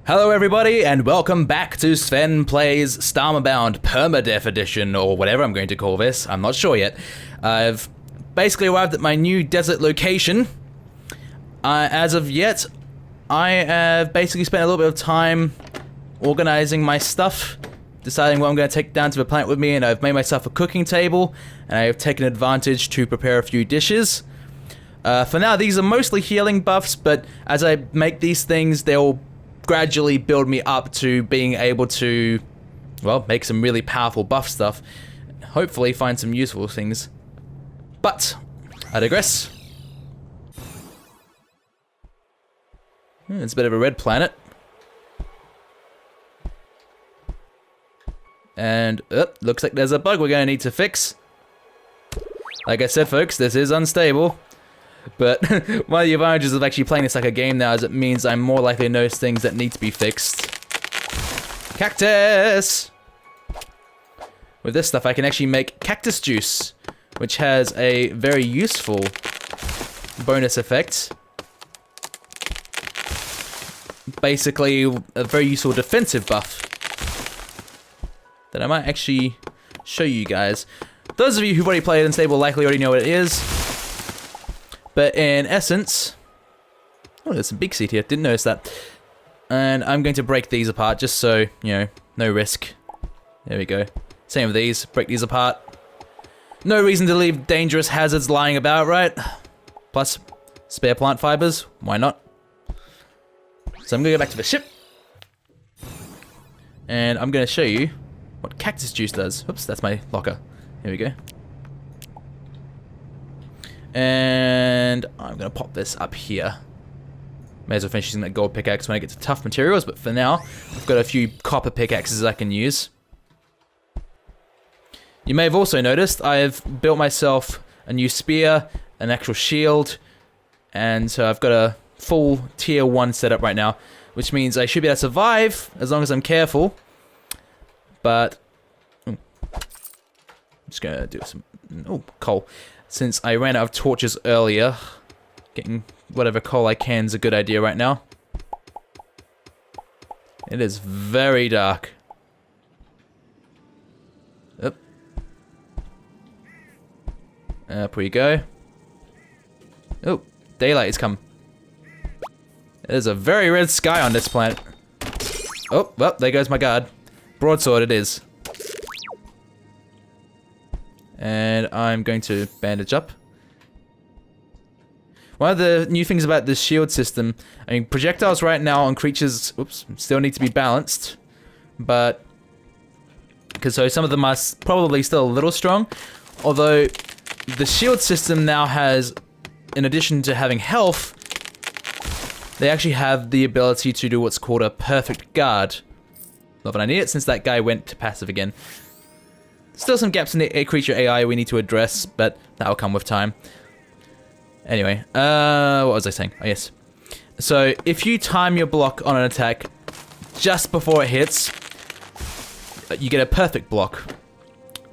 Hello everybody, and welcome back to Sven Plays Starbound Permadeath Edition, or whatever I'm going to call this. I'm not sure yet. I've basically arrived at my new desert location. As of yet, I have basically spent a little bit of time organizing my stuff, deciding what I'm going to take down to the planet with me, and I've made myself a cooking table, and I have taken advantage to prepare a few dishes. For now, these are mostly healing buffs, but as I make these things, they'll gradually build me up to being able to, well, make some really powerful buff stuff. Hopefully find some useful things. But, I digress. It's a bit of a red planet. And, looks like there's a bug we're going to need to fix. Like I said, folks, this is unstable. But one of the advantages of actually playing this like a game now is it means I'm more likely to notice things that need to be fixed. Cactus! With this stuff I can actually make cactus juice, which has a very useful bonus effect. Basically, a very useful defensive buff that I might actually show you guys. Those of you who've already played Unstable likely already know what it is. But in essence, oh, there's some big seed here, didn't notice that. And I'm going to break these apart just so, you know, no risk. There we go. Same with these, break these apart. No reason to leave dangerous hazards lying about, right? Plus, spare plant fibers, why not? So I'm gonna go back to the ship. And I'm gonna show you what cactus juice does. Oops, that's my locker. Here we go. And I'm gonna pop this up here. May as well finish using that gold pickaxe when I get to tough materials, but for now, I've got a few copper pickaxes I can use. You may have also noticed I've built myself a new spear, an actual shield, and so I've got a full tier 1 setup right now, which means I should be able to survive as long as I'm careful. But I'm just gonna do some coal. Since I ran out of torches earlier, getting whatever coal I can is a good idea right now. It is very dark. Up. Up we go. Oh, daylight has come. There's a very red sky on this planet. Oh, well, there goes my guard. Broadsword it is. And I'm going to bandage up. One of the new things about this shield system, I mean, projectiles right now on creatures, oops, still need to be balanced, but, because so some of them are probably still a little strong, although the shield system now has, in addition to having health, they actually have the ability to do what's called a perfect guard. Not that I need it since that guy went to passive again. Still some gaps in the creature AI we need to address, but that'll come with time. Anyway, what was I saying? Oh, yes. So, if you time your block on an attack just before it hits, you get a perfect block,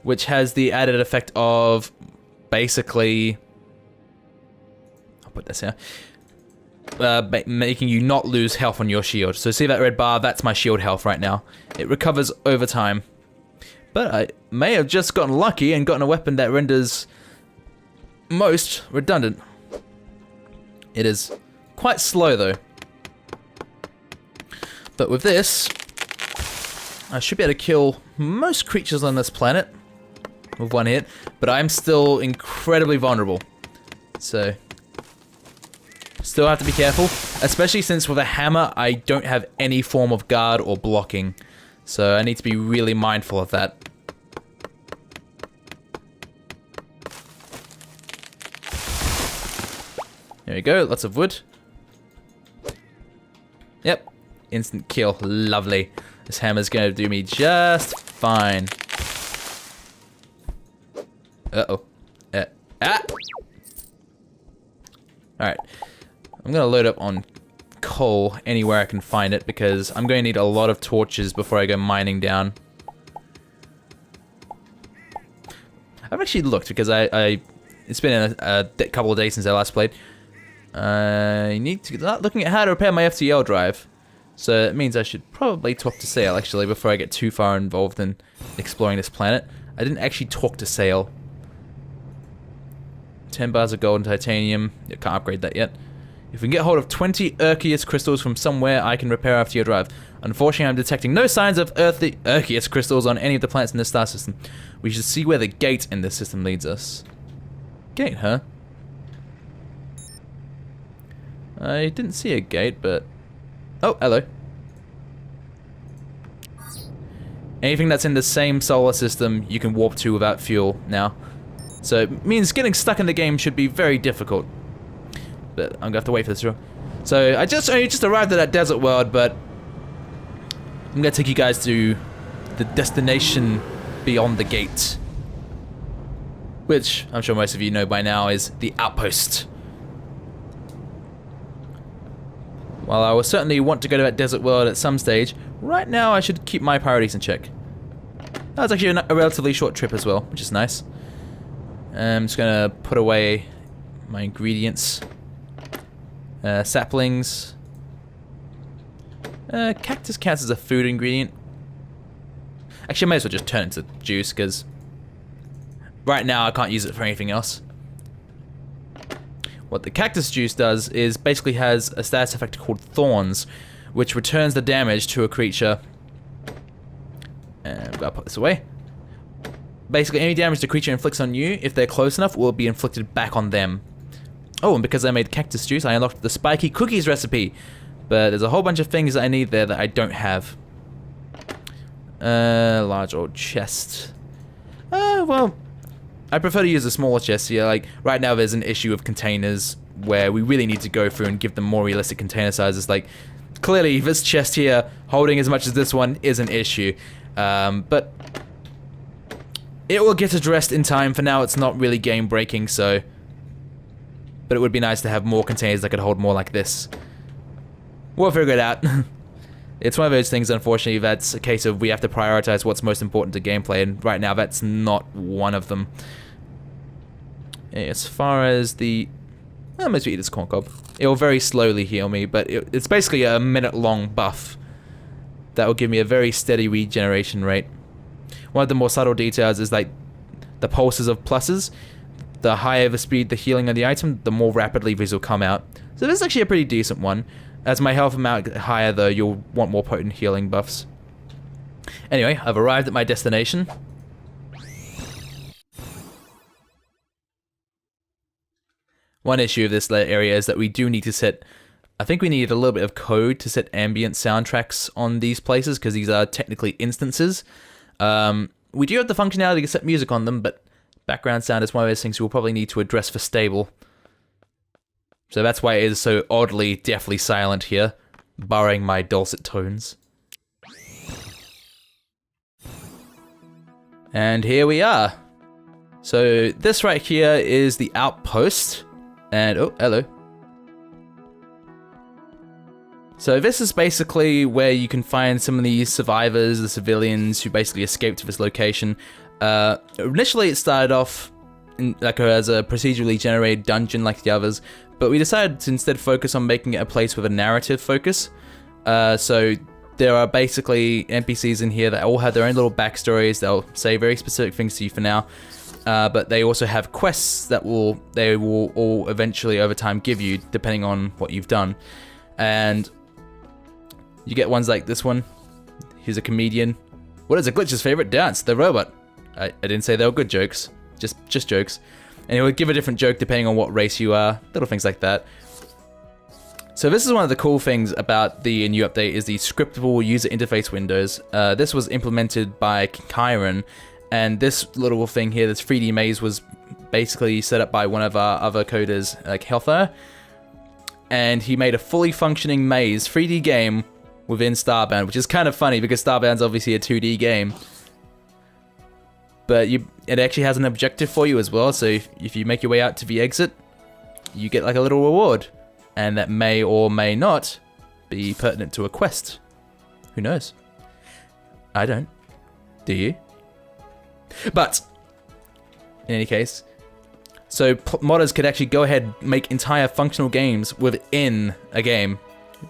which has the added effect of basically, I'll put this here, making you not lose health on your shield. So see that red bar? That's my shield health right now. It recovers over time. But I may have just gotten lucky and gotten a weapon that renders most redundant. It is quite slow though. But with this, I should be able to kill most creatures on this planet with one hit, but I'm still incredibly vulnerable. So, still have to be careful, especially since with a hammer, I don't have any form of guard or blocking. So I need to be really mindful of that. There we go, lots of wood. Yep, instant kill, lovely. This hammer's gonna do me just fine. Uh-oh. Alright, I'm gonna load up on coal anywhere I can find it because I'm going to need a lot of torches before I go mining down. I've actually looked because it's been a couple of days since I last played. I need to start looking at how to repair my FTL drive. So it means I should probably talk to Sail, actually, before I get too far involved in exploring this planet. I didn't actually talk to Sail. 10 bars of gold and titanium. I can't upgrade that yet. If we can get hold of 20 Urkeus crystals from somewhere, I can repair after your drive. Unfortunately, I'm detecting no signs of Urkeus crystals on any of the planets in this star system. We should see where the gate in this system leads us. Gate, huh? I didn't see a gate, but... Oh, hello. Anything that's in the same solar system, you can warp to without fuel now. So it means getting stuck in the game should be very difficult. But I'm gonna have to wait for this. So I just arrived at that desert world, but I'm gonna take you guys to the destination beyond the gate, which I'm sure most of you know by now is the outpost. While I will certainly want to go to that desert world at some stage, right now I should keep my priorities in check. That was actually a relatively short trip as well, which is nice. I'm just gonna put away my ingredients. Saplings. Cactus counts as a food ingredient. Actually, I may as well just turn it into juice, because right now I can't use it for anything else. What the cactus juice does is basically has a status effect called Thorns, which returns the damage to a creature. And I've got to put this away. Basically, any damage the creature inflicts on you, if they're close enough, will be inflicted back on them. Oh, and because I made cactus juice, I unlocked the spiky cookies recipe. But there's a whole bunch of things that I need there that I don't have. Large old chest. Well, I prefer to use a smaller chest here. Like, right now there's an issue of containers where we really need to go through and give them more realistic container sizes. Like, clearly this chest here, holding as much as this one, is an issue. But it will get addressed in time. For now, it's not really game breaking, so... But it would be nice to have more containers that could hold more like this. We'll figure it out. It's one of those things, unfortunately, that's a case of we have to prioritize what's most important to gameplay, and right now that's not one of them. As far as the... Well, I'm going to eat this corn cob. It will very slowly heal me, but it's basically a minute-long buff that will give me a very steady regeneration rate. One of the more subtle details is like the pulses of pluses. The higher the speed the healing of the item, the more rapidly these will come out. So this is actually a pretty decent one. As my health amount gets higher, though, you'll want more potent healing buffs. Anyway, I've arrived at my destination. One issue of this area is that we do need to set... I think we need a little bit of code to set ambient soundtracks on these places, because these are technically instances. We do have the functionality to set music on them, but background sound is one of those things we'll probably need to address for stable. So that's why it is so oddly, deathly silent here, barring my dulcet tones. And here we are. So this right here is the outpost. And, oh, hello. So this is basically where you can find some of the survivors, the civilians who basically escaped to this location. Initially it started off as a procedurally generated dungeon like the others, but we decided to instead focus on making it a place with a narrative focus. So there are basically NPCs in here that all have their own little backstories. They'll say very specific things to you for now, but they also have quests that they will all eventually over time give you, depending on what you've done. And you get ones like this one. Here's a comedian. What is a glitch's favorite dance? The robot. I didn't say they were good jokes. Just jokes. And it would give a different joke depending on what race you are. Little things like that. So this is one of the cool things about the new update is the scriptable user interface windows. This was implemented by Kyron, and this little thing here, this 3D maze, was basically set up by one of our other coders, like Healther. And he made a fully functioning maze 3D game within Starbound, which is kind of funny because Starbound's obviously a 2D game. But it actually has an objective for you as well, so if you make your way out to the exit, you get like a little reward. And that may or may not be pertinent to a quest. Who knows? I don't. Do you? But, in any case, so modders could actually go ahead and make entire functional games within a game.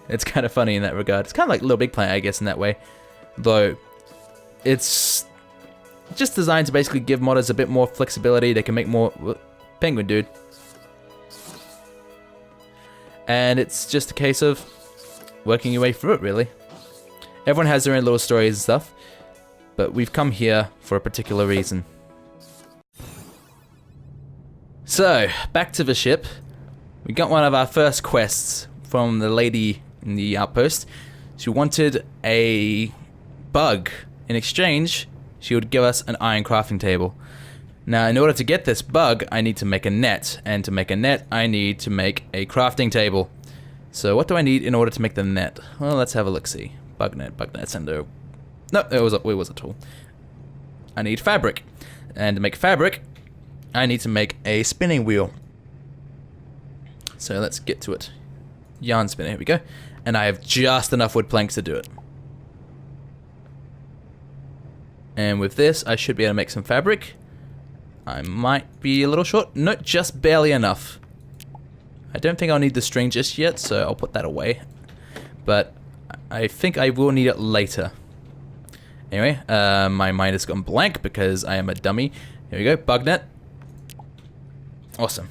It's kind of funny in that regard. It's kind of like Little Big Planet, I guess, in that way. Though, it's just designed to basically give modders a bit more flexibility. They can make more... Penguin, dude. And it's just a case of working your way through it, really. Everyone has their own little stories and stuff. But we've come here for a particular reason. So, back to the ship. We got one of our first quests from the lady in the outpost. She wanted a bug. In exchange, she would give us an iron crafting table. Now, in order to get this bug, I need to make a net. And to make a net, I need to make a crafting table. So what do I need in order to make the net? Well, let's have a look-see. Bug net's under... No, it was a tool. I need fabric. And to make fabric, I need to make a spinning wheel. So let's get to it. Yarn spinner, here we go. And I have just enough wood planks to do it. And with this, I should be able to make some fabric. I might be a little short. No, just barely enough. I don't think I'll need the string just yet, so I'll put that away. But I think I will need it later. Anyway, my mind has gone blank because I am a dummy. Here we go, bug net. Awesome.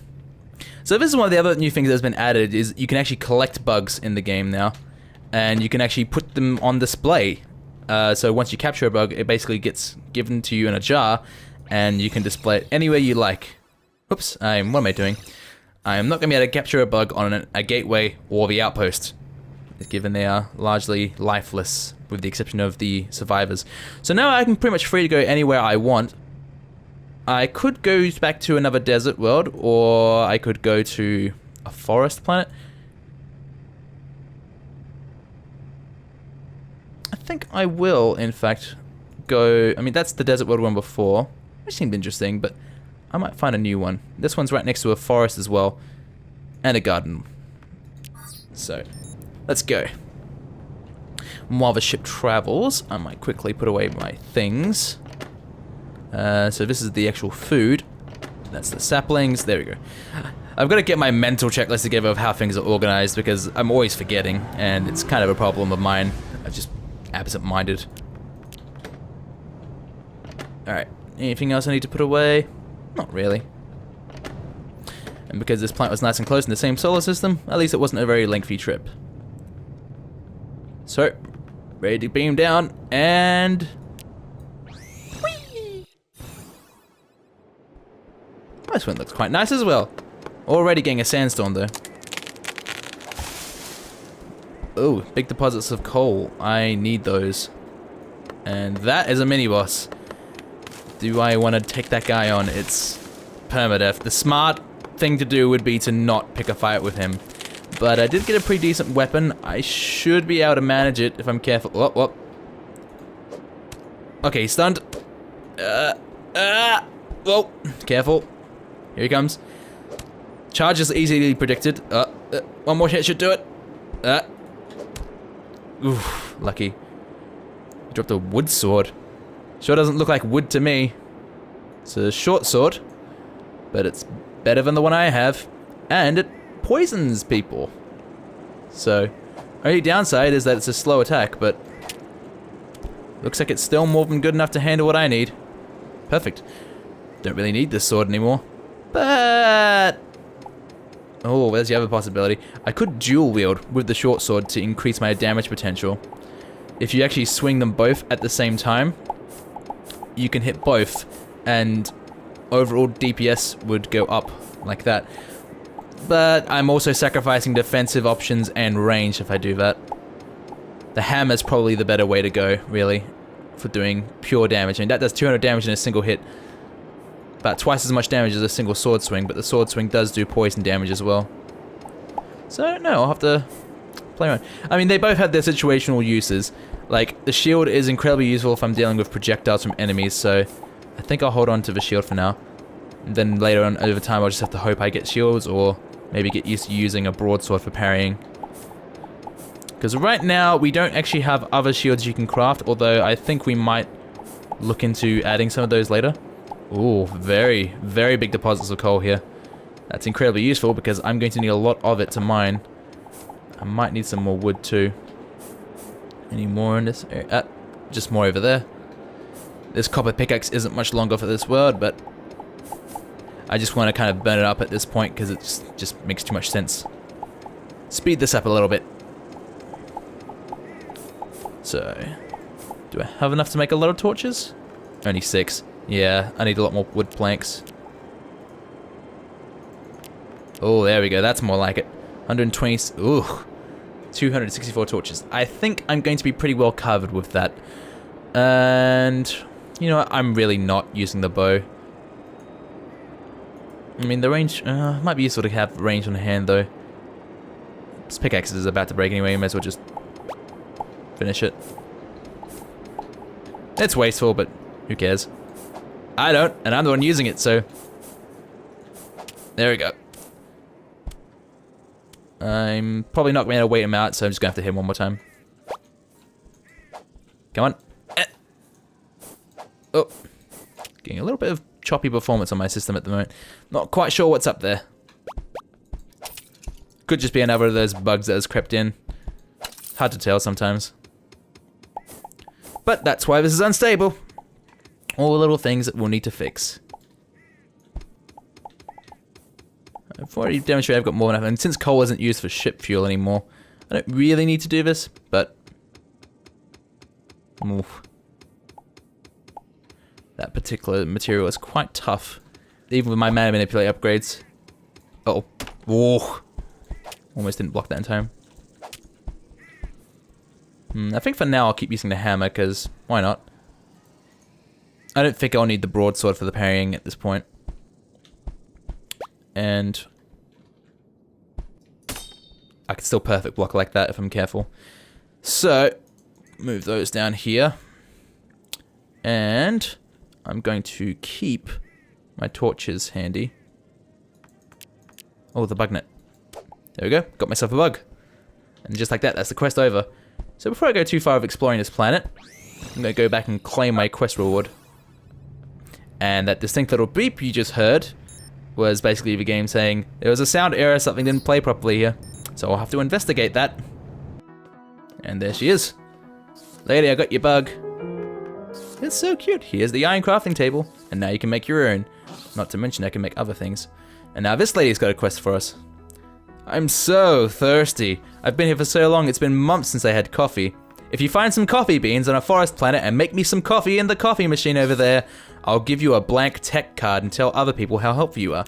So this is one of the other new things that's been added, is you can actually collect bugs in the game now. And you can actually put them on display. So once you capture a bug, it basically gets given to you in a jar, and you can display it anywhere you like. Oops, what am I doing? I'm not going to be able to capture a bug on a gateway or the outpost, given they are largely lifeless, with the exception of the survivors. So now I'm pretty much free to go anywhere I want. I could go back to another desert world, or I could go to a forest planet. I think I will, in fact, go... I mean, that's the desert world one before, which seemed interesting, but I might find a new one. This one's right next to a forest as well, and a garden. So, let's go. While the ship travels, I might quickly put away my things. So this is the actual food. That's the saplings. There we go. I've got to get my mental checklist together of how things are organized, because I'm always forgetting, and it's kind of a problem of mine. I'm just absent-minded. Alright, anything else I need to put away? Not really. And because this planet was nice and close in the same solar system, at least it wasn't a very lengthy trip. So, ready to beam down, and... Whee! This one looks quite nice as well. Already getting a sandstorm though. Oh, big deposits of coal. I need those. And that is a mini-boss. Do I want to take that guy on? It's Permadeath. The smart thing to do would be to not pick a fight with him. But I did get a pretty decent weapon. I should be able to manage it if I'm careful. Whoop, whoop. Okay, he's stunned. Whoa, careful. Here he comes. Charge is easily predicted. One more hit should do it. Oof, lucky. He dropped a wood sword. Sure doesn't look like wood to me. It's a short sword, but it's better than the one I have, and it poisons people. So, only downside is that it's a slow attack, but looks like it's still more than good enough to handle what I need. Perfect. Don't really need this sword anymore, but... Oh, there's the other possibility. I could dual wield with the short sword to increase my damage potential. If you actually swing them both at the same time, you can hit both, and overall DPS would go up like that. But I'm also sacrificing defensive options and range if I do that. The hammer's probably the better way to go, really, for doing pure damage. I mean, that does 200 damage in a single hit. About twice as much damage as a single sword swing, but the sword swing does do poison damage as well. So, no, I'll have to play around. I mean, they both have their situational uses. Like, the shield is incredibly useful if I'm dealing with projectiles from enemies, so I think I'll hold on to the shield for now. And then later on, over time, I'll just have to hope I get shields, or maybe get used to using a broadsword for parrying. Because right now, we don't actually have other shields you can craft, although I think we might look into adding some of those later. Ooh, very, very big deposits of coal here. That's incredibly useful because I'm going to need a lot of it to mine. I might need some more wood too. Any more in this area? Just more over there. This copper pickaxe isn't much longer for this world, but I just want to kind of burn it up at this point because it just makes too much sense. Speed this up a little bit. So, do I have enough to make a lot of torches? Only 6. Yeah, I need a lot more wood planks. Oh, there we go. That's more like it. 120. Ooh. 264 torches. I think I'm going to be pretty well covered with that. And you know what? I'm really not using the bow. I mean, the range might be useful to have range on hand, though. This pickaxe is about to break anyway. May as well just finish it. It's wasteful, but who cares? I don't, and I'm the one using it, so there we go. I'm probably not going to wait him out, so I'm just going to have to hit him one more time. Come on. Oh. Getting a little bit of choppy performance on my system at the moment. Not quite sure what's up there. Could just be another of those bugs that has crept in. Hard to tell sometimes. But that's why this is unstable. All the little things that we'll need to fix. I've already demonstrated I've got more than enough, and since coal isn't used for ship fuel anymore, I don't really need to do this, but oof. That particular material is quite tough, even with my mana manipulate upgrades. Uh oh. Whoa. Almost didn't block that in time. I think for now I'll keep using the hammer, because why not? I don't think I'll need the broadsword for the parrying at this point. And I can still perfect block like that if I'm careful. So, move those down here. And I'm going to keep my torches handy. Oh, the bug net. There we go. Got myself a bug. And just like that, that's the quest over. So before I go too far of exploring this planet, I'm going to go back and claim my quest reward. And that distinct little beep you just heard was basically the game saying there was a sound error, something didn't play properly here. So I'll have to investigate that. And there she is. Lady, I got your bug. It's so cute. Here's the iron crafting table. And now you can make your own. Not to mention I can make other things. And now this lady's got a quest for us. I'm so thirsty. I've been here for so long, it's been months since I had coffee. If you find some coffee beans on a forest planet and make me some coffee in the coffee machine over there, I'll give you a blank tech card and tell other people how helpful you are.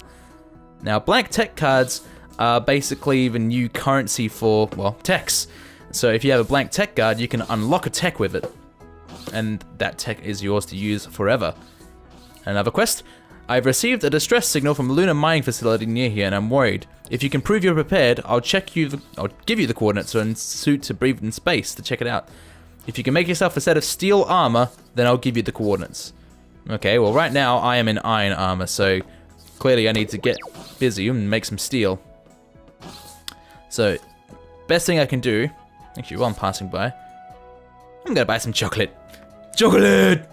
Now, blank tech cards are basically the new currency for, well, techs. So if you have a blank tech card, you can unlock a tech with it. And that tech is yours to use forever. Another quest. I've received a distress signal from a lunar mining facility near here and I'm worried. If you can prove you're prepared, I'll give you the coordinates and suit to breathe in space to check it out. If you can make yourself a set of steel armor, then I'll give you the coordinates. Okay, well right now I am in iron armor, so clearly I need to get busy and make some steel. So, best thing I can do, actually while I'm passing by, I'm gonna buy some chocolate. Chocolate!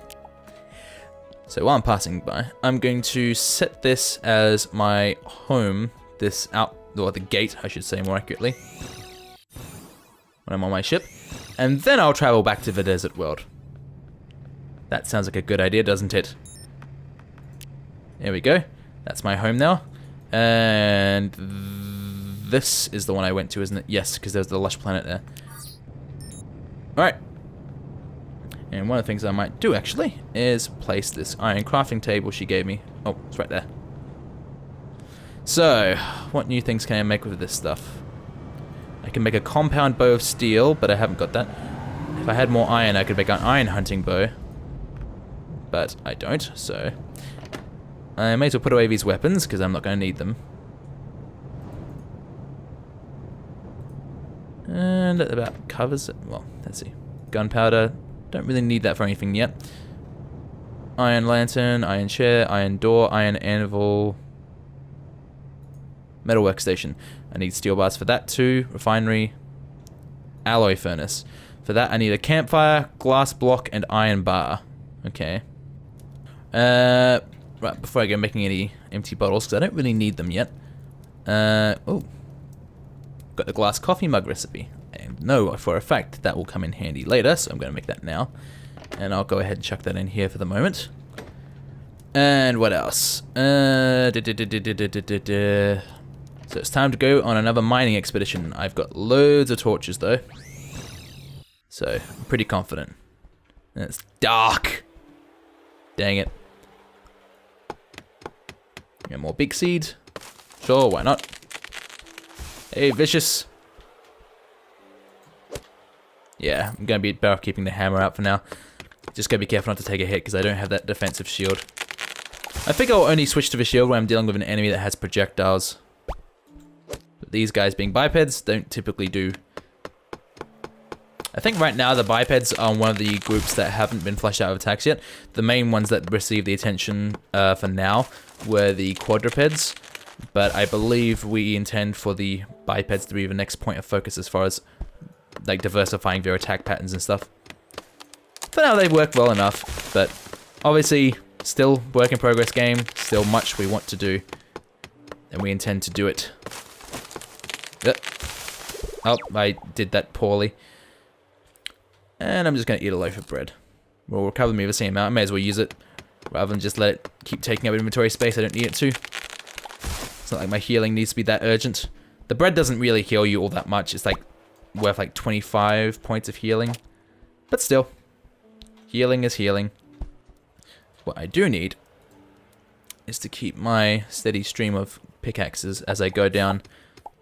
So while I'm passing by, I'm going to set this as my home, or the gate, I should say more accurately, when I'm on my ship, and then I'll travel back to the desert world. That sounds like a good idea, doesn't it? There we go. That's my home now. And this is the one I went to, isn't it? Yes, because there's the lush planet there. Alright. And one of the things I might do, actually, is place this iron crafting table she gave me. Oh, it's right there. So, what new things can I make with this stuff? I can make a compound bow of steel, but I haven't got that. If I had more iron, I could make an iron hunting bow. But I don't, so I may as well put away these weapons, because I'm not going to need them. And that about covers it. Well, let's see. Gunpowder. Don't really need that for anything yet. Iron lantern, iron chair, iron door, iron anvil. Metal workstation. I need steel bars for that too. Refinery. Alloy furnace. For that I need a campfire, glass block, and iron bar. Okay. Right, before I go making any empty bottles, because I don't really need them yet. Oh. got the glass coffee mug recipe. And know for a fact that will come in handy later, so I'm going to make that now. And I'll go ahead and chuck that in here for the moment. And what else? So it's time to go on another mining expedition. I've got loads of torches though. So I'm pretty confident. And it's dark. Dang it. Get more big seed. Sure, why not? Hey, vicious. Yeah, I'm going to be better off keeping the hammer out for now. Just got to be careful not to take a hit because I don't have that defensive shield. I think I'll only switch to the shield when I'm dealing with an enemy that has projectiles. But these guys being bipeds don't typically do. I think right now the bipeds are one of the groups that haven't been fleshed out of attacks yet. The main ones that receive the attention for now were the quadrupeds. But I believe we intend for the bipeds to be the next point of focus as far as like diversifying their attack patterns and stuff. For now, they've worked well enough, but obviously, still work in progress game, still much we want to do, and we intend to do it. Oh, I did that poorly. And I'm just going to eat a loaf of bread. We'll recover me the same amount, I may as well use it, rather than just let it keep taking up inventory space I don't need it to. It's not like my healing needs to be that urgent. The bread doesn't really heal you all that much, it's like worth like 25 points of healing, but still. Healing is healing. What I do need is to keep my steady stream of pickaxes as I go down.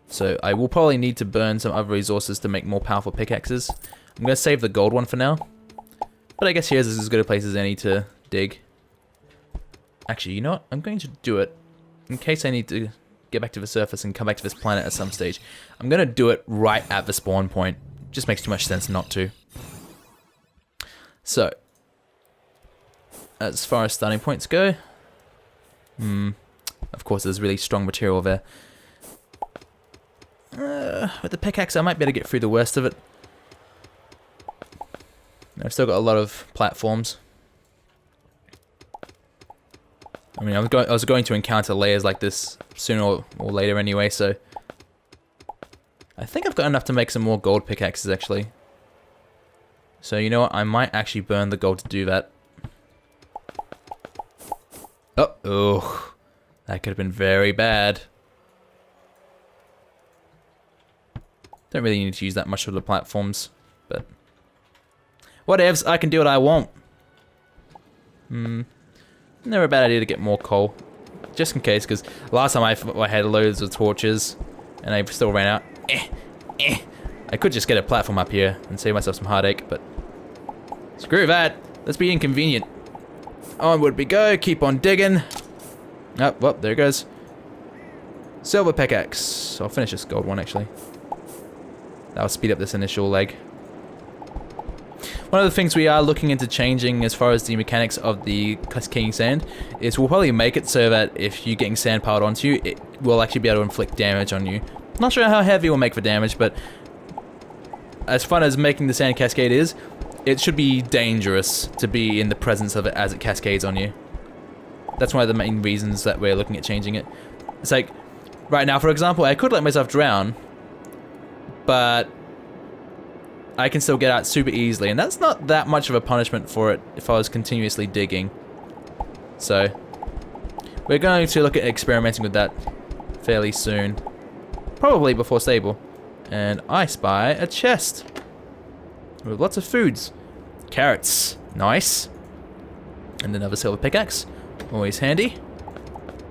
So I will probably need to burn some other resources to make more powerful pickaxes. I'm going to save the gold one for now. But I guess here's as good a place as any to dig. Actually, you know what? I'm going to do it in case I need to get back to the surface and come back to this planet at some stage. I'm going to do it right at the spawn point. Just makes too much sense not to. So, as far as starting points go, of course there's really strong material there. With the pickaxe I might be able to get through the worst of it. I've still got a lot of platforms. I mean, I was going to encounter layers like this sooner or later anyway, so I think I've got enough to make some more gold pickaxes actually. So you know what, I might actually burn the gold to do that. Oh, that could have been very bad. Don't really need to use that much of the platforms, but whatevs, I can do what I want. Never a bad idea to get more coal, just in case, because last time I had loads of torches, and I still ran out. I could just get a platform up here and save myself some heartache, but screw that. Let's be inconvenient. Onward we go, keep on digging. Oh, well, there it goes. Silver pickaxe. I'll finish this gold one, actually. That'll speed up this initial leg. One of the things we are looking into changing as far as the mechanics of the cascading sand is we'll probably make it so that if you're getting sand piled onto you, it will actually be able to inflict damage on you. Not sure how heavy it will make for damage, but as fun as making the sand cascade is, it should be dangerous to be in the presence of it as it cascades on you. That's one of the main reasons that we're looking at changing it. It's like, right now, for example, I could let myself drown, but I can still get out super easily, and that's not that much of a punishment for it if I was continuously digging. So, we're going to look at experimenting with that fairly soon. Probably before stable. And I spy a chest with lots of foods. Carrots. Nice. And another silver pickaxe. Always handy.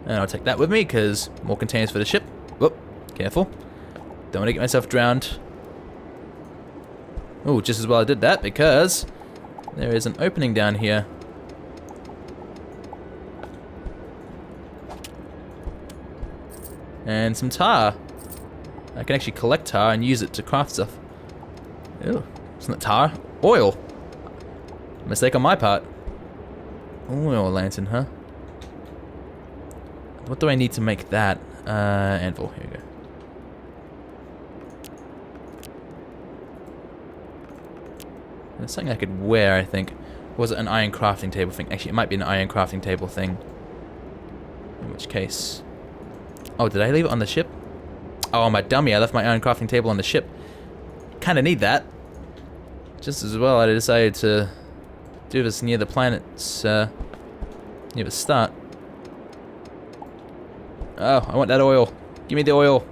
And I'll take that with me, because more containers for the ship. Whoop. Careful. Don't want to get myself drowned. Oh, just as well I did that, because there is an opening down here. And some tar. I can actually collect tar and use it to craft stuff. Ew, it's not tar. Oil. Mistake on my part. Oil lantern, huh? What do I need to make that? Anvil. Here we go. There's something I could wear, I think. Or was it an iron crafting table thing? Actually, it might be an iron crafting table thing. In which case... Oh, did I leave it on the ship? Oh, I'm a dummy. I left my iron crafting table on the ship. Kind of need that. Just as well, I decided to do this near the planet's, near the start. Oh, I want that oil. Give me the oil.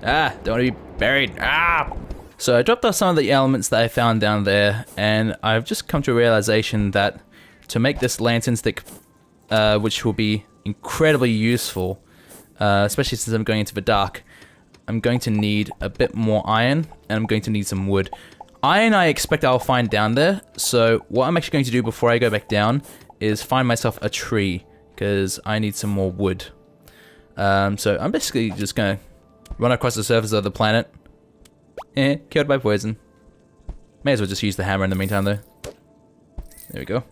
Ah, don't want to be buried. Ah! So I dropped off some of the elements that I found down there, and I've just come to a realization that to make this lantern stick, which will be incredibly useful, especially since I'm going into the dark, I'm going to need a bit more iron, and I'm going to need some wood. Iron I expect I'll find down there, so what I'm actually going to do before I go back down is find myself a tree, because I need some more wood. So I'm basically just going to run across the surface of the planet. Killed by poison. May as well just use the hammer in the meantime though. There we go.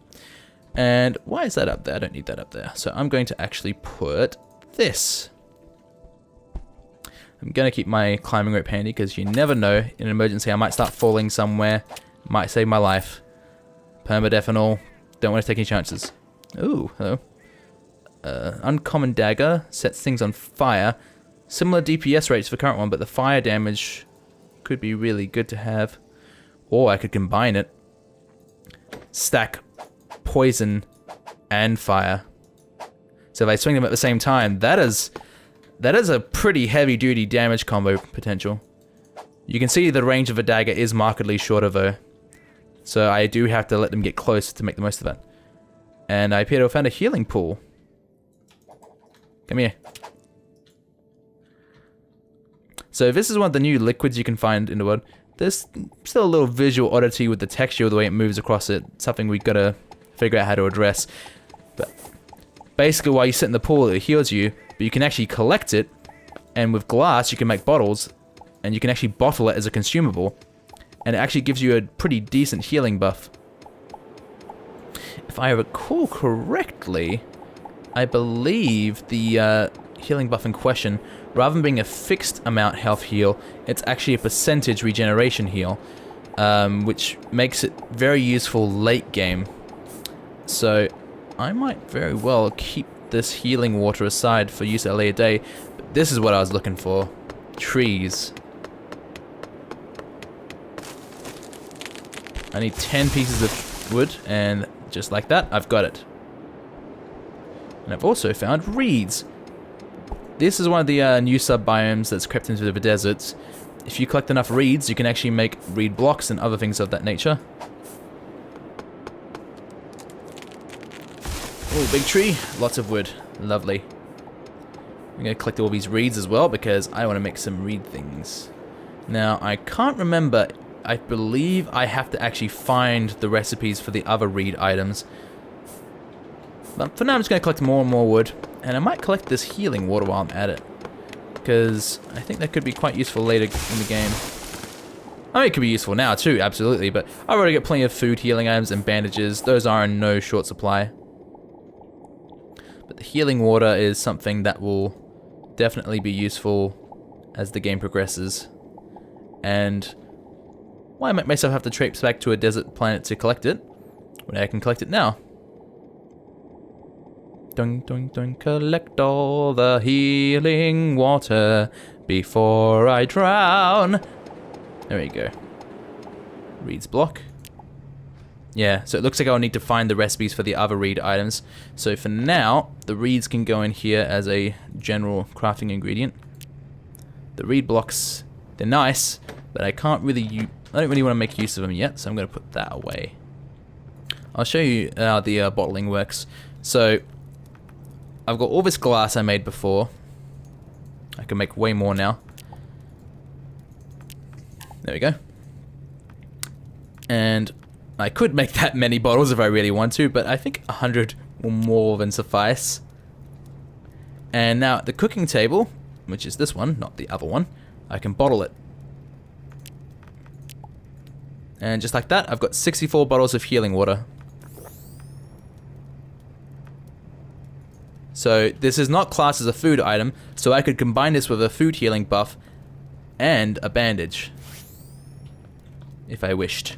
And why is that up there? I don't need that up there. So I'm going to actually put this. I'm going to keep my climbing rope handy because you never know. In an emergency I might start falling somewhere. Might save my life. Permadeath and all. Don't want to take any chances. Ooh, hello. Uncommon dagger. Sets things on fire. Similar DPS rates for the current one, but the fire damage could be really good to have. Or I could combine it. Stack poison and fire. So if I swing them at the same time, that is a pretty heavy duty damage combo potential. You can see the range of a dagger is markedly shorter though. So I do have to let them get close to make the most of that. And I appear to have found a healing pool. Come here. So this is one of the new liquids you can find in the world. There's still a little visual oddity with the texture of the way it moves across it. Something we gotta figure out how to address. But basically while you sit in the pool it heals you, but you can actually collect it, and with glass you can make bottles, and you can actually bottle it as a consumable, and it actually gives you a pretty decent healing buff. If I recall correctly, I believe the healing buff in question, rather than being a fixed amount health heal, it's actually a percentage regeneration heal, which makes it very useful late game. So I might very well keep this healing water aside for use at a later day, but this is what I was looking for. Trees. I need 10 pieces of wood, and just like that, I've got it. And I've also found reeds. This is one of the new sub-biomes that's crept into the deserts. If you collect enough reeds, you can actually make reed blocks and other things of that nature. Oh, big tree. Lots of wood. Lovely. I'm going to collect all these reeds as well because I want to make some reed things. Now, I can't remember. I believe I have to actually find the recipes for the other reed items. But for now, I'm just going to collect more and more wood. And I might collect this healing water while I'm at it. Because I think that could be quite useful later in the game. I mean, it could be useful now too, absolutely. But I've already got plenty of food, healing items, and bandages. Those are in no short supply. But the healing water is something that will definitely be useful as the game progresses. And why make myself have to traipse back to a desert planet to collect it when I can collect it now? Dun dun dun, collect all the healing water before I drown. There we go. Reed's block. Yeah, so it looks like I'll need to find the recipes for the other reed items. So for now, the reeds can go in here as a general crafting ingredient. The reed blocks, they're nice, but I don't really want to make use of them yet, so I'm going to put that away. I'll show you how the bottling works. So I've got all this glass I made before. I can make way more now. There we go. And I could make that many bottles if I really want to, but I think 100 will more than suffice. And now at the cooking table, which is this one, not the other one, I can bottle it. And just like that, I've got 64 bottles of healing water. So this is not classed as a food item, so I could combine this with a food healing buff and a bandage, if I wished.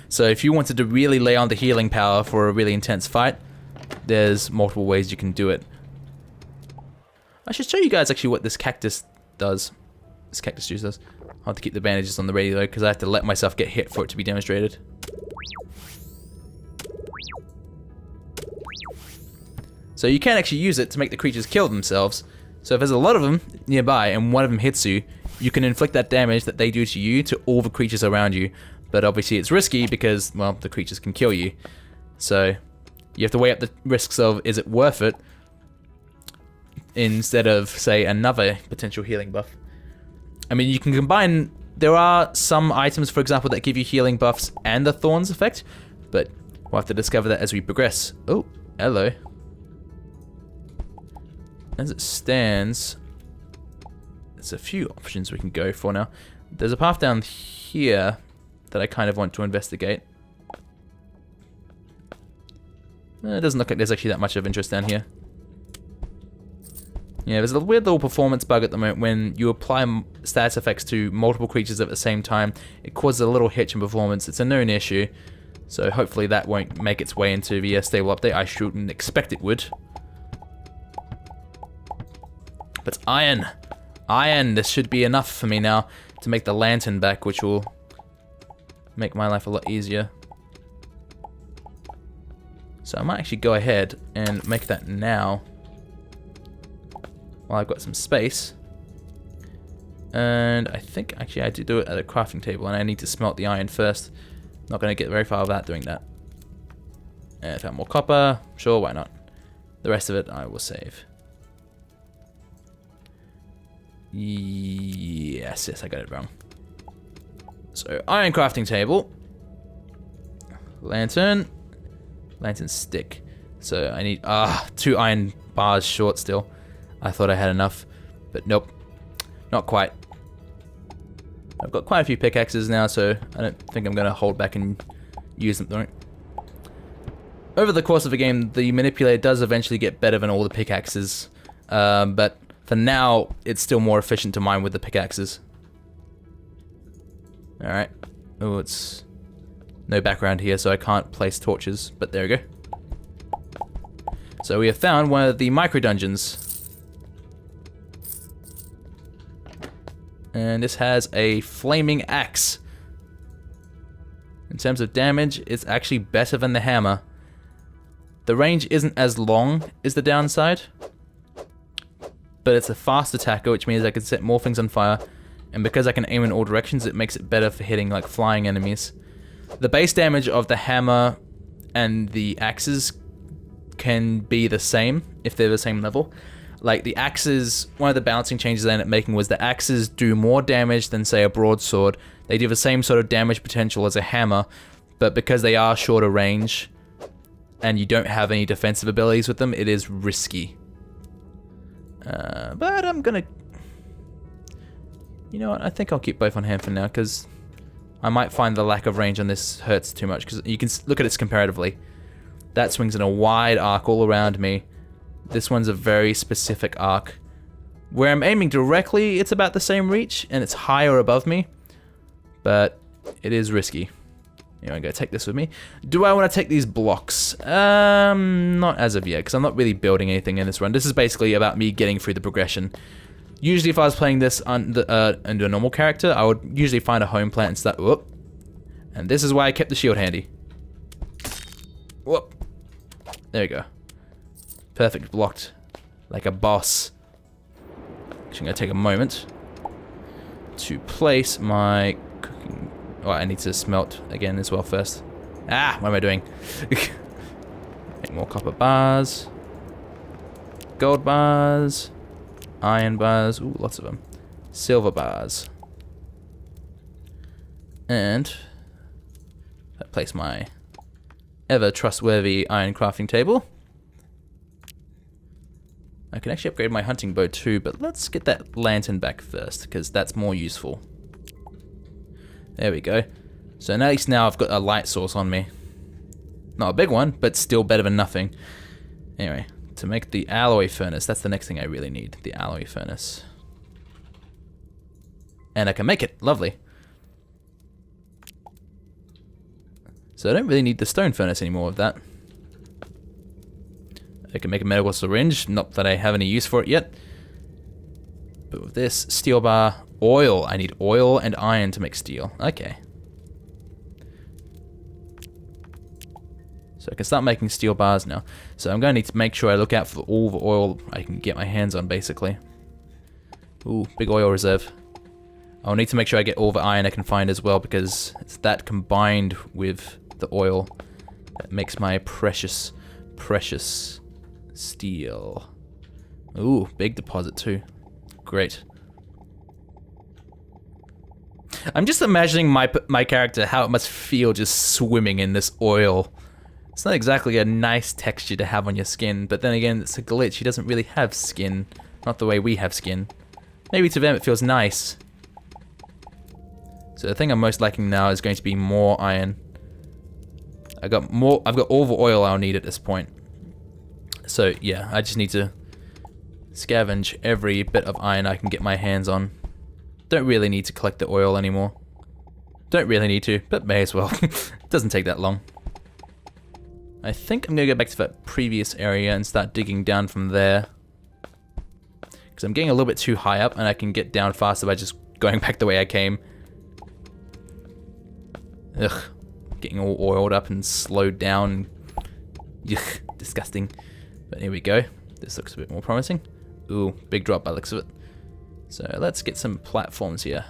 So if you wanted to really lay on the healing power for a really intense fight, there's multiple ways you can do it. I should show you guys actually what this cactus does. This cactus juice does. I'll have to keep the bandages on the ready though, because I have to let myself get hit for it to be demonstrated. So you can actually use it to make the creatures kill themselves. So if there's a lot of them nearby and one of them hits you, you can inflict that damage that they do to you to all the creatures around you. But obviously it's risky because, well, the creatures can kill you. So you have to weigh up the risks of, is it worth it? Instead of, say, another potential healing buff. I mean, you can combine... There are some items, for example, that give you healing buffs and the Thorns effect. But we'll have to discover that as we progress. Oh, hello. As it stands, there's a few options we can go for now. There's a path down here that I kind of want to investigate. It doesn't look like there's actually that much of interest down here. Yeah, there's a weird little performance bug at the moment when you apply status effects to multiple creatures at the same time. It causes a little hitch in performance. It's a known issue, so hopefully that won't make its way into the stable update. I shouldn't expect it would. But iron. Iron, this should be enough for me now to make the lantern back, which will make my life a lot easier. So I might actually go ahead and make that now, while I've got some space. And I think actually I had to do it at a crafting table, and I need to smelt the iron first. Not going to get very far without doing that. And found more copper. Sure, why not? The rest of it I will save. Yes, I got it wrong. So, iron crafting table. Lantern. Lantern stick. So, I need... 2 iron bars short still. I thought I had enough, but nope. Not quite. I've got quite a few pickaxes now, so I don't think I'm going to hold back and use them. Over the course of the game, the manipulator does eventually get better than all the pickaxes, but for now, it's still more efficient to mine with the pickaxes. Alright. Oh, it's no background here, so I can't place torches, but there we go. So we have found one of the micro dungeons. And this has a flaming axe. In terms of damage, it's actually better than the hammer. The range isn't as long as the downside, but it's a fast attacker, which means I can set more things on fire. And because I can aim in all directions, it makes it better for hitting like flying enemies. The base damage of the hammer and the axes can be the same if they're the same level. Like the axes, one of the balancing changes I ended up making was the axes do more damage than say a broadsword. They do the same sort of damage potential as a hammer, but because they are shorter range and you don't have any defensive abilities with them, it is risky. But I'm gonna... You know what, I think I'll keep both on hand for now, because I might find the lack of range on this hurts too much, because you can look at it comparatively. That swings in a wide arc all around me. This one's a very specific arc. Where I'm aiming directly, it's about the same reach, and it's higher above me. But it is risky. You know, I'm gonna take this with me. Do I want to take these blocks? Not as of yet, because I'm not really building anything in this run. This is basically about me getting through the progression. Usually if I was playing this under a normal character, I would usually find a home plant and start... Whoop. And this is why I kept the shield handy. Whoop. There we go. Perfect, blocked. Like a boss. Actually, I'm going to take a moment to place my cooking... Oh, I need to smelt again as well first. Ah, what am I doing? Make more copper bars. Gold bars. Iron bars. Ooh, lots of them. Silver bars. And I place my ever trustworthy iron crafting table. I can actually upgrade my hunting bow too, but let's get that lantern back first, because that's more useful. There we go. So at least now I've got a light source on me. Not a big one, but still better than nothing. Anyway, to make the alloy furnace, that's the next thing I really need, the alloy furnace. And I can make it, lovely. So I don't really need the stone furnace anymore with that. I can make a medical syringe, not that I have any use for it yet. But with this, steel bar, oil. I need oil and iron to make steel. Okay. So I can start making steel bars now. So I'm going to need to make sure I look out for all the oil I can get my hands on, basically. Ooh, big oil reserve. I'll need to make sure I get all the iron I can find as well, because it's that combined with the oil that makes my precious, precious steel. Ooh, big deposit too. Great. I'm just imagining my character, how it must feel just swimming in this oil. It's not exactly a nice texture to have on your skin, but then again, it's a glitch. He doesn't really have skin. Not the way we have skin. Maybe to them it feels nice. So the thing I'm most liking now is going to be more iron. I've got all the oil I'll need at this point. So yeah, I just need to scavenge every bit of iron I can get my hands on. Don't really need to collect the oil anymore. Don't really need to, but may as well. It doesn't take that long. I think I'm gonna go back to that previous area and start digging down from there. Because I'm getting a little bit too high up and I can get down faster by just going back the way I came. Ugh. Getting all oiled up and slowed down. Yuck, disgusting. But here we go. This looks a bit more promising. Ooh, big drop by the looks of it. So let's get some platforms here.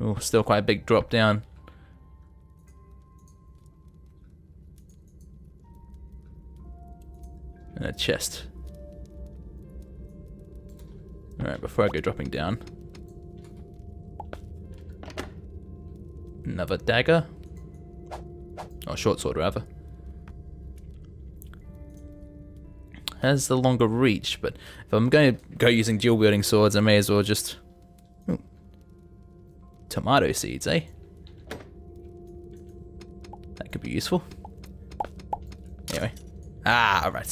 Ooh, still quite a big drop down. And a chest. Alright, before I go dropping down. Another dagger. Or short sword, rather. Has the longer reach, but if I'm going to go using dual wielding swords, I may as well just... Ooh. Tomato seeds, eh? That could be useful. Anyway. Ah, alright.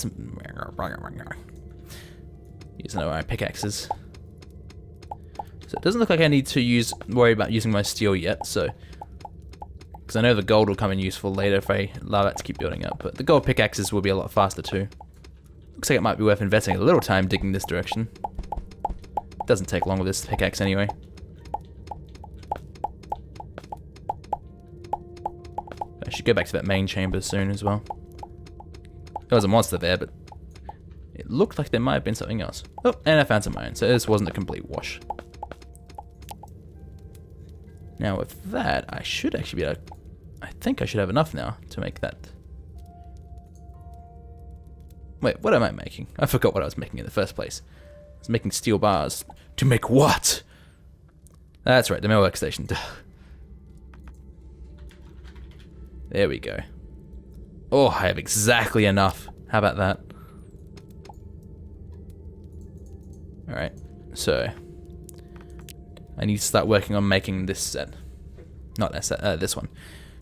Using our pickaxes. So it doesn't look like I need to worry about using my steel yet, so... Because I know the gold will come in useful later if I allow that to keep building up, but the gold pickaxes will be a lot faster too. Looks like it might be worth investing a little time digging this direction. Doesn't take long with this pickaxe anyway. I should go back to that main chamber soon as well. There was a monster there, but it looked like there might have been something else. Oh, and I found some iron, so this wasn't a complete wash. Now with that, I should actually be able to... I think I should have enough now to make that... Wait, what am I making? I forgot what I was making in the first place. I was making steel bars. To make what? That's right, the mill workstation. There we go. Oh, I have exactly enough. How about that? Alright, so... I need to start working on making this set. Not that set, this one.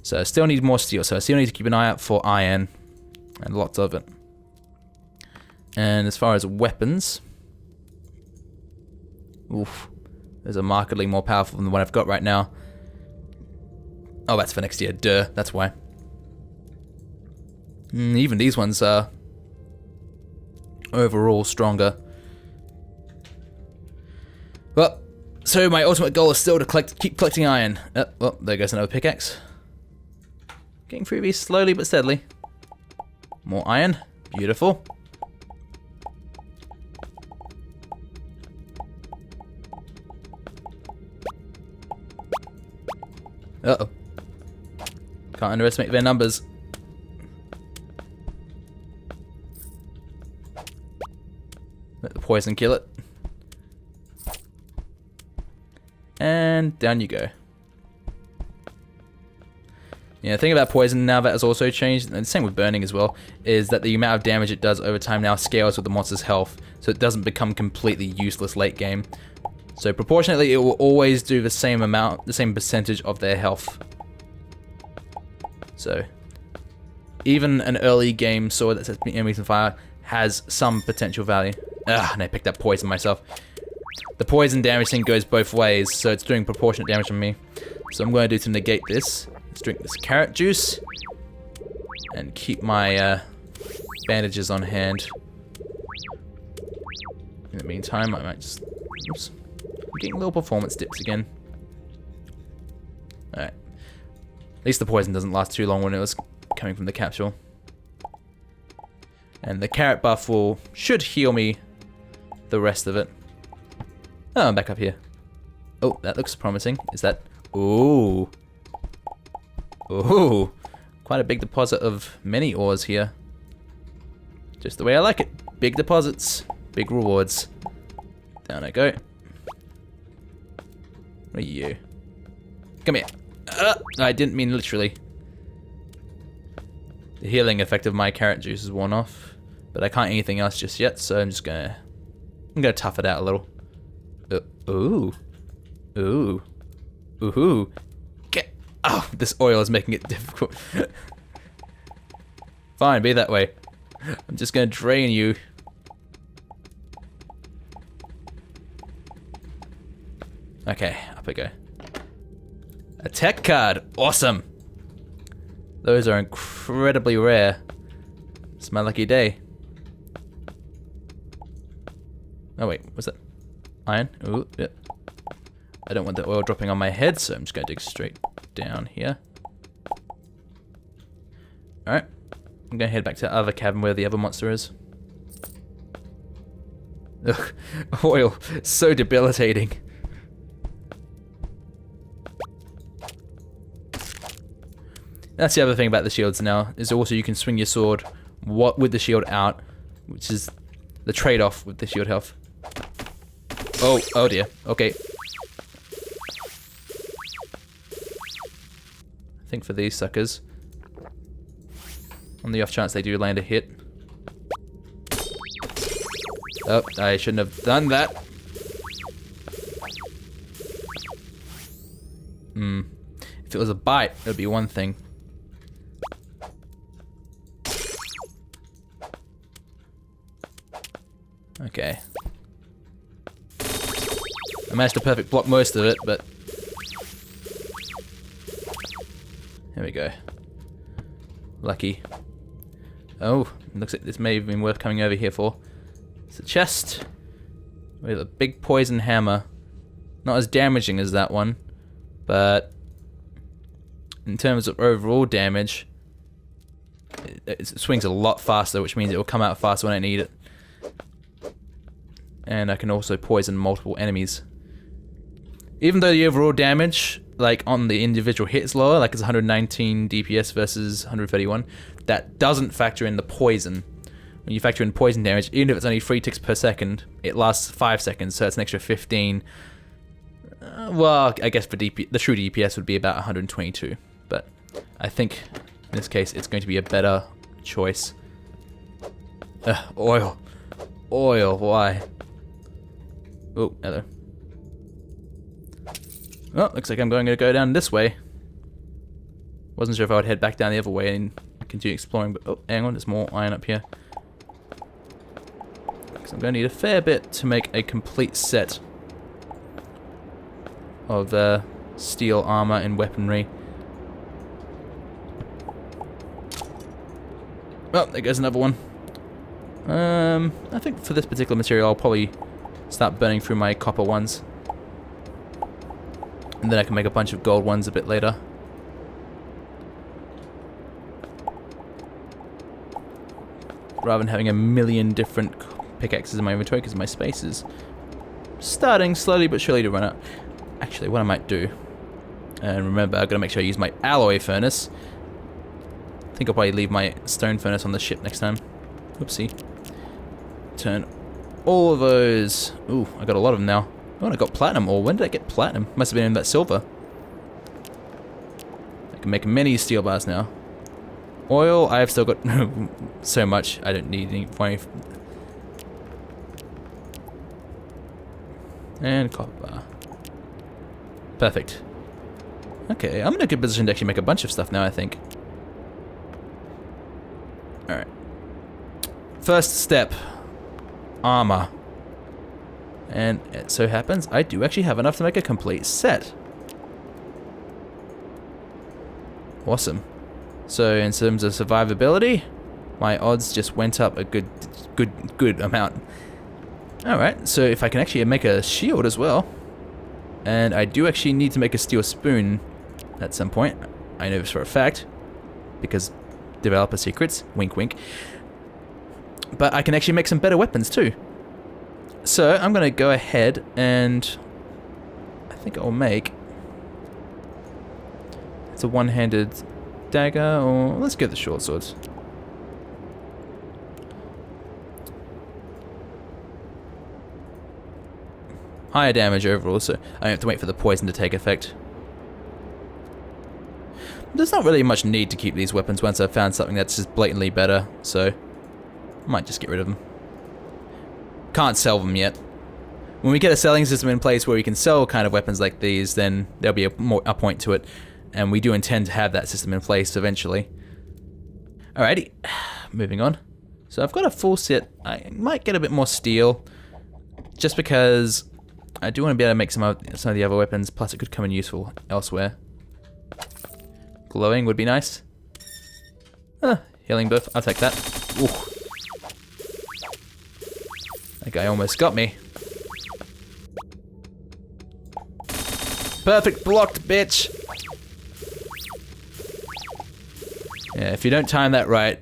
So I still need more steel, so I still need to keep an eye out for iron. And lots of it. And as far as weapons... Oof. Those are markedly more powerful than the one I've got right now. Oh, that's for next year. Duh, that's why. Even these ones are... overall stronger. Well, so my ultimate goal is still to keep collecting iron. Oh, there goes another pickaxe. Getting through these slowly but steadily. More iron. Beautiful. Uh-oh. Can't underestimate their numbers. Let the poison kill it. And down you go. Yeah, the thing about poison now that has also changed, and the same with burning as well, is that the amount of damage it does over time now scales with the monster's health, so it doesn't become completely useless late game. So proportionately, it will always do the same amount, the same percentage of their health. So, even an early game sword that sets enemies on fire has some potential value. And I picked up poison myself. The poison damage thing goes both ways, so it's doing proportionate damage on me. So I'm going to do to negate this. Let's drink this carrot juice. And keep my bandages on hand. In the meantime, I might just... Oops. I'm getting little performance dips again. Alright. At least the poison doesn't last too long when it was coming from the capsule. And the carrot buff should heal me the rest of it. Oh, I'm back up here. Oh, that looks promising. Is that... Ooh. Ooh. Quite a big deposit of many ores here. Just the way I like it. Big deposits. Big rewards. Down I go. What are you? Come here. I didn't mean literally. The healing effect of my carrot juice is worn off, but I can't eat anything else just yet, so I'm gonna tough it out a little. Ooh. Ooh. Ooh. Get. Oh, this oil is making it difficult. Fine, be that way. I'm just gonna drain you. Okay, up we go. A tech card, awesome. Those are incredibly rare. It's my lucky day. Oh wait, what's that? Iron? Ooh, yeah. I don't want the oil dropping on my head, so I'm just gonna dig straight down here. Alright. I'm gonna head back to the other cabin where the other monster is. Ugh, oil, so debilitating. That's the other thing about the shields now, is also you can swing your sword with the shield out, which is the trade-off with the shield health. Oh dear, okay. I think for these suckers, on the off chance they do land a hit. Oh, I shouldn't have done that. If it was a bite, it would be one thing. Okay. I managed to perfect block most of it, but... Here we go. Lucky. Oh, looks like this may have been worth coming over here for. It's a chest with a big poison hammer. Not as damaging as that one, but in terms of overall damage, it swings a lot faster, which means it will come out faster when I need it. And I can also poison multiple enemies. Even though the overall damage, like on the individual hit is lower, like it's 119 DPS versus 131, that doesn't factor in the poison. When you factor in poison damage, even if it's only 3 ticks per second, it lasts 5 seconds, so it's an extra 15. Well, I guess for the true DPS would be about 122, but I think in this case it's going to be a better choice. Oil. Oil, why? Oh, hello. Well, looks like I'm going to go down this way. Wasn't sure if I would head back down the other way and continue exploring, but oh, hang on, there's more iron up here. Because I'm going to need a fair bit to make a complete set of steel armor and weaponry. Oh, there goes another one. I think for this particular material, I'll probably start burning through my copper ones. And then I can make a bunch of gold ones a bit later. Rather than having a million different pickaxes in my inventory, because my space is starting slowly but surely to run out. Actually, what I might do, and remember, I've got to make sure I use my alloy furnace. I think I'll probably leave my stone furnace on the ship next time. Oopsie. Turn all of those. Ooh, I got a lot of them now. Oh, I got platinum ore. When did I get platinum? Must have been in that silver. I can make many steel bars now. Oil, I've still got so much. I don't need any. And copper. Perfect. Okay, I'm in a good position to actually make a bunch of stuff now, I think. Alright. First step. Armor. And it so happens I do actually have enough to make a complete set. Awesome. So in terms of survivability, my odds just went up a good amount. Alright, so if I can actually make a shield as well, and I do actually need to make a steel spoon at some point. I know this for a fact, because developer secrets, wink wink. But I can actually make some better weapons too. So I'm gonna go ahead and I think I'll make, it's a one-handed dagger, or let's get the short swords. Higher damage overall, so I don't have to wait for the poison to take effect. There's not really much need to keep these weapons once I've found something that's just blatantly better, so I might just get rid of them. Can't sell them yet. When we get a selling system in place where we can sell kind of weapons like these, then there'll be a point to it, and we do intend to have that system in place eventually. Alrighty, moving on. So I've got a full set. I might get a bit more steel, just because I do want to be able to make some of the other weapons, plus it could come in useful elsewhere. Glowing would be nice. Healing buff, I'll take that. Ooh. That guy almost got me. Perfect blocked, bitch! Yeah, if you don't time that right,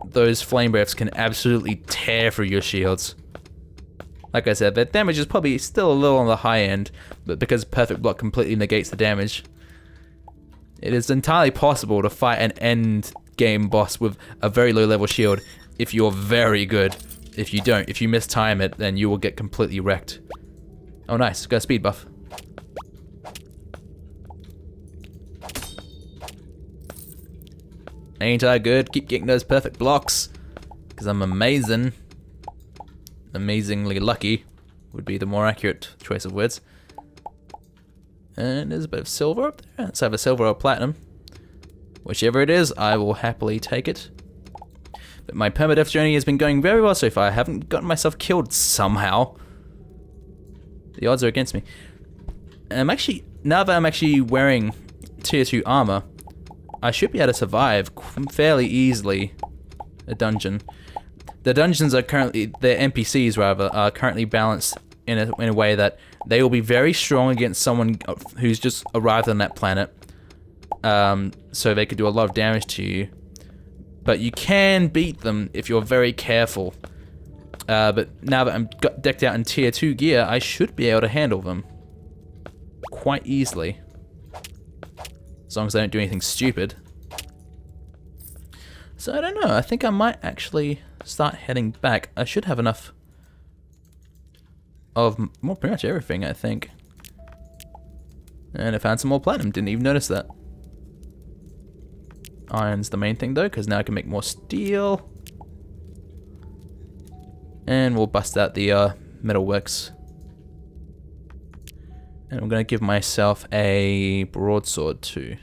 those flame breaths can absolutely tear through your shields. Like I said, their damage is probably still a little on the high end, but because perfect block completely negates the damage, it is entirely possible to fight an end game boss with a very low level shield if you're very good. If you don't, if you mistime it, then you will get completely wrecked. Oh nice, got a speed buff. Ain't I good? Keep getting those perfect blocks, because I'm amazing. Amazingly lucky would be the more accurate choice of words. And there's a bit of silver up there. Let's have a silver or platinum. Whichever it is, I will happily take it. But my permadeath journey has been going very well so far. I haven't gotten myself killed somehow. The odds are against me. And I'm actually, now that I'm actually wearing tier 2 armor, I should be able to survive fairly easily a dungeon. The dungeons are currently, the NPCs rather, are currently balanced in a way that they will be very strong against someone who's just arrived on that planet. So they could do a lot of damage to you. But you can beat them if you're very careful. But now that I'm decked out in tier 2 gear, I should be able to handle them quite easily. As long as I don't do anything stupid. So I don't know, I think I might actually start heading back. I should have enough of pretty much everything, I think. And I found some more platinum, didn't even notice that. Iron's the main thing though, because now I can make more steel. And we'll bust out the metalworks. And I'm going to give myself a broadsword too.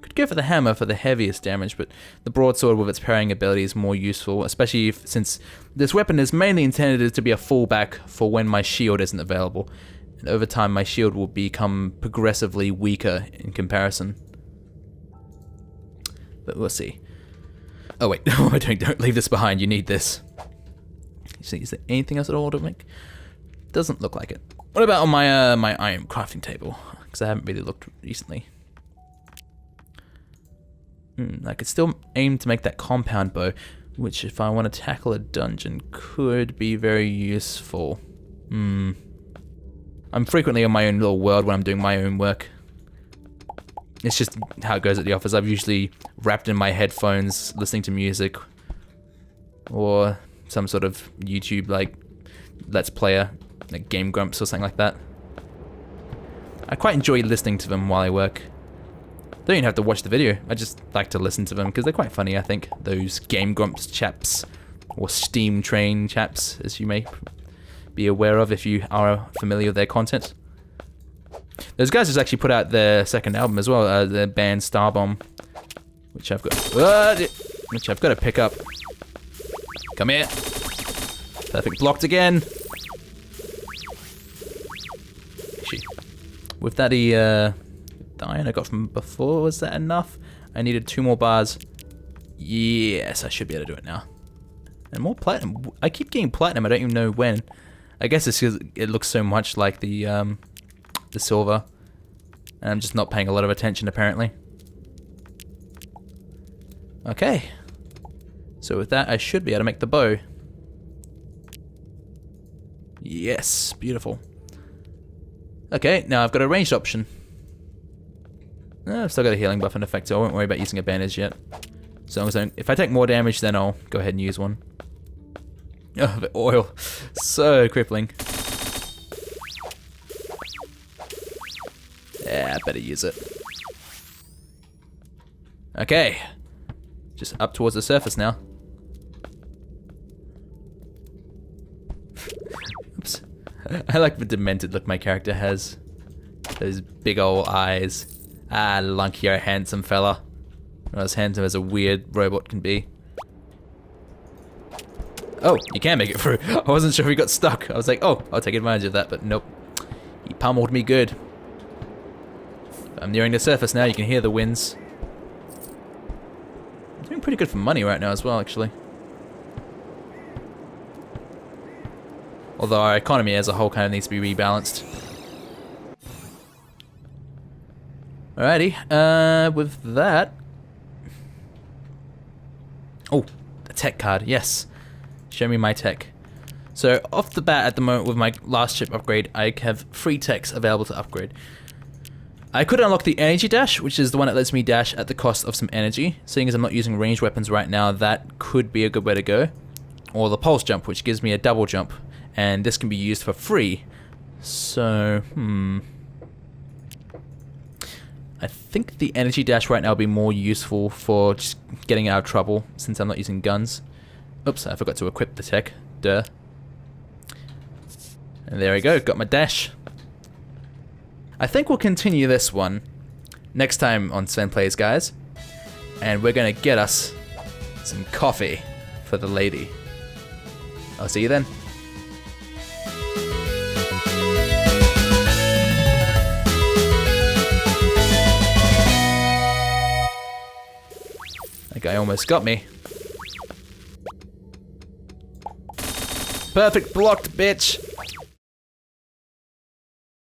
Could go for the hammer for the heaviest damage, but the broadsword with its parrying ability is more useful, especially since this weapon is mainly intended to be a fallback for when my shield isn't available. And over time my shield will become progressively weaker in comparison. But we'll see. Oh wait, don't leave this behind, you need this. Is there anything else at all to make? Doesn't look like it. What about on my my iron crafting table? Because I haven't really looked recently. I could still aim to make that compound bow, which if I want to tackle a dungeon could be very useful. I'm frequently in my own little world when I'm doing my own work. It's just how it goes at the office. I'm usually wrapped in my headphones, listening to music, or some sort of YouTube like Let's Player, like Game Grumps or something like that. I quite enjoy listening to them while I work. Don't even have to watch the video, I just like to listen to them because they're quite funny, I think. Those Game Grumps chaps, or Steam Train chaps, as you may be aware of if you are familiar with their content. Those guys just actually put out their second album as well, the band Starbound, which I've got to pick up. Come here. Perfect, blocked again. Actually, with that the iron I got from before, was that enough? I needed 2 more bars. Yes, I should be able to do it now. And more platinum. I keep getting platinum, I don't even know when. I guess it's because it looks so much like the silver. And I'm just not paying a lot of attention, apparently. Okay. So with that, I should be able to make the bow. Yes, beautiful. Okay, now I've got a ranged option. I've still got a healing buff in effect, so I won't worry about using a bandage yet. So if I take more damage, then I'll go ahead and use one. Oh, the oil. So crippling. Yeah, I better use it. Okay. Just up towards the surface now. Oops. I like the demented look my character has. Those big old eyes. Ah, Lunk, you're a handsome fella. Not as handsome as a weird robot can be. Oh, you can make it through. I wasn't sure if he got stuck. I was like, oh, I'll take advantage of that, but nope. He pummeled me good. I'm nearing the surface now, you can hear the winds. I'm doing pretty good for money right now as well, actually. Although our economy as a whole kind of needs to be rebalanced. Alrighty, with that... Oh, a tech card, yes. Show me my tech. So, off the bat at the moment with my last ship upgrade, I have 3 techs available to upgrade. I could unlock the energy dash, which is the one that lets me dash at the cost of some energy. Seeing as I'm not using ranged weapons right now, that could be a good way to go. Or the pulse jump, which gives me a double jump. And this can be used for free. So, I think the energy dash right now will be more useful for just getting out of trouble, since I'm not using guns. Oops, I forgot to equip the tech. Duh. And there we go, got my dash. I think we'll continue this one next time on Sven Plays, guys. And we're gonna get us some coffee for the lady. I'll see you then. That guy almost got me. Perfect blocked, bitch.